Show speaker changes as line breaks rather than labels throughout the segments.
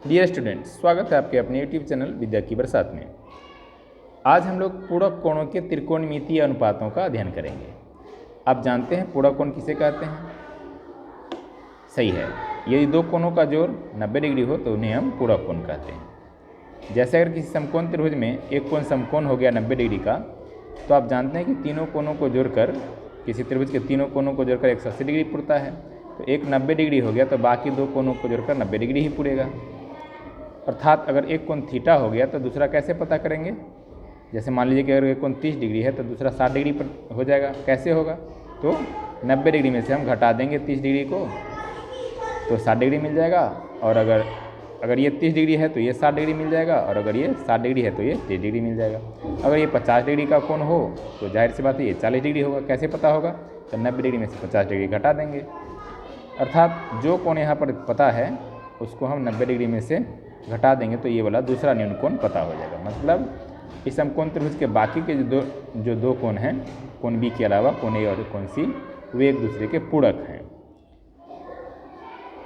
Dear students, स्वागत है आपके अपने यूट्यूब चैनल विद्या की बरसात में। आज हम लोग पूरक कोणों के त्रिकोणमितीय अनुपातों का अध्ययन करेंगे। आप जानते हैं पूरक कोण किसे कहते हैं? सही है, यदि दो कोणों का जोड़ 90 डिग्री हो तो उन्हें हम पूरक कोण कहते हैं। जैसे अगर किसी समकोण त्रिभुज में एक कोण समकोण हो गया 90 डिग्री का, तो आप जानते हैं कि तीनों कोणों को जोड़कर, किसी त्रिभुज के तीनों कोणों को जोड़कर 180 डिग्री पुरता है। तो एक 90 डिग्री हो गया तो बाकी दो कोणों को जोड़कर 90 डिग्री ही पुरेगा। अर्थात अगर एक कोण थीटा हो गया तो दूसरा कैसे पता करेंगे? जैसे मान लीजिए कि अगर एक कोण 30 डिग्री है तो दूसरा 60 डिग्री पर हो जाएगा। कैसे होगा? तो 90 डिग्री में से हम घटा देंगे 30 डिग्री को तो 60 डिग्री मिल जाएगा। और अगर ये 30 डिग्री है तो ये 60 डिग्री मिल जाएगा, और अगर ये 60 डिग्री है तो ये 30 डिग्री मिल जाएगा। अगर ये 50 डिग्री का कोण हो तो जाहिर सी बात है ये 40 डिग्री होगा। कैसे पता होगा? तो 90 डिग्री में से 50 डिग्री घटा देंगे। अर्थात जो कोण यहाँ पर पता है उसको हम 90 डिग्री में से घटा देंगे तो ये वाला दूसरा न्यून कोण पता हो जाएगा। मतलब इस समकोण त्रिभुज के बाकी के जो दो कोण हैं, कोण बी के अलावा कोण ए और कोण सी, वे एक दूसरे के पूरक हैं।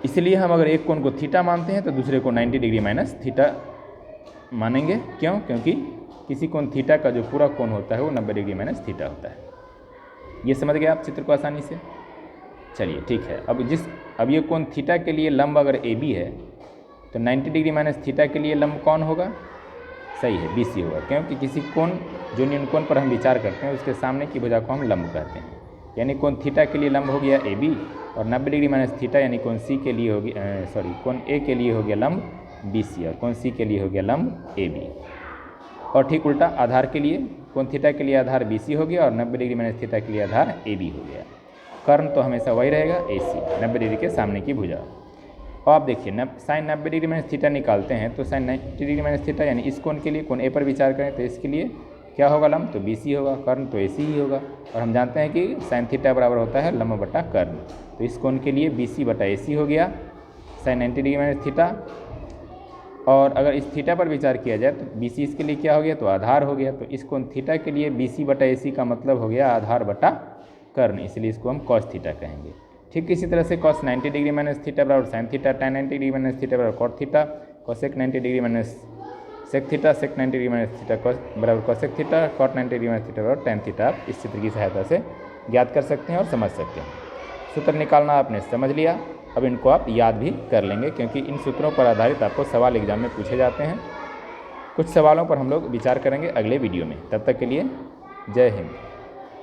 इसलिए हम अगर एक कोण को थीटा मानते हैं तो दूसरे को 90 डिग्री माइनस थीटा मानेंगे। क्यों? क्योंकि किसी कोण थीटा का जो पूरक कोण होता है वो 90 डिग्री माइनस थीटा होता है। ये समझ गए आप चित्र को आसानी से? चलिए ठीक है। अब ये कोण थीटा के लिए लंब अगर ए बी है तो 90 डिग्री माइनस थीटा के लिए लंब कौन होगा? सही है, बी सी होगा। क्योंकि किसी कोण जो न्यून कोण पर हम विचार करते हैं उसके सामने की भुजा को हम लंब कहते हैं। यानी कोण थीटा के लिए लंब हो गया ए बी, और 90 डिग्री माइनस थीटा यानी कोण सी के लिए हो गया कोण ए के लिए हो गया लंब बी सी, और कोण सी के लिए हो गया लंब ए बी। और ठीक उल्टा आधार के लिए कोण थीटा के लिए आधार बी सी हो गया और 90 डिग्री माइनस थीटा के लिए आधार ए बी हो गया। कर्ण तो हमेशा वही रहेगा ए सी, 90 डिग्री के सामने की भुजा। और आप देखिए साइन 90 डिग्री माइनस थीटा निकालते हैं तो साइन 90 डिग्री माइनस थीटा यानी इस कोण के लिए कोण ए पर विचार करें तो इसके लिए क्या होगा? लंब तो बी सी होगा, कर्ण तो ए सी ही होगा। और हम जानते हैं कि साइन थीटा बराबर होता है लंब बटा कर्ण, तो इस कोण के लिए बी सी बटा ए सी हो गया साइन 90 डिग्री माइनस थीटा। और अगर इस थीटा पर विचार किया जाए तो बी सी इसके लिए क्या हो गया? तो आधार हो गया। तो इस कोण थीटा के लिए बी सी बटा ए सी का मतलब हो गया आधार बटा कर्ण, इसलिए इसको हम कॉस थीटा कहेंगे। ठीक इसी तरह से cos 90 डिग्री माइनस थीटा बराबर sine theta, tan 90 degree minus theta बराबर cot theta, cosec 90 degree minus sec theta, sec 90 degree minus theta बराबर cosec theta, cot 90 degree minus theta बराबर tan थीटा। आप इस चित्र की सहायता से ज्ञात कर सकते हैं और समझ सकते हैं। सूत्र निकालना आपने समझ लिया। अब इनको आप याद भी कर लेंगे क्योंकि इन सूत्रों पर आधारित आपको सवाल एग्जाम में पूछे जाते हैं। कुछ सवालों पर हम लोग विचार करेंगे अगले वीडियो में। तब तक के लिए जय हिंद।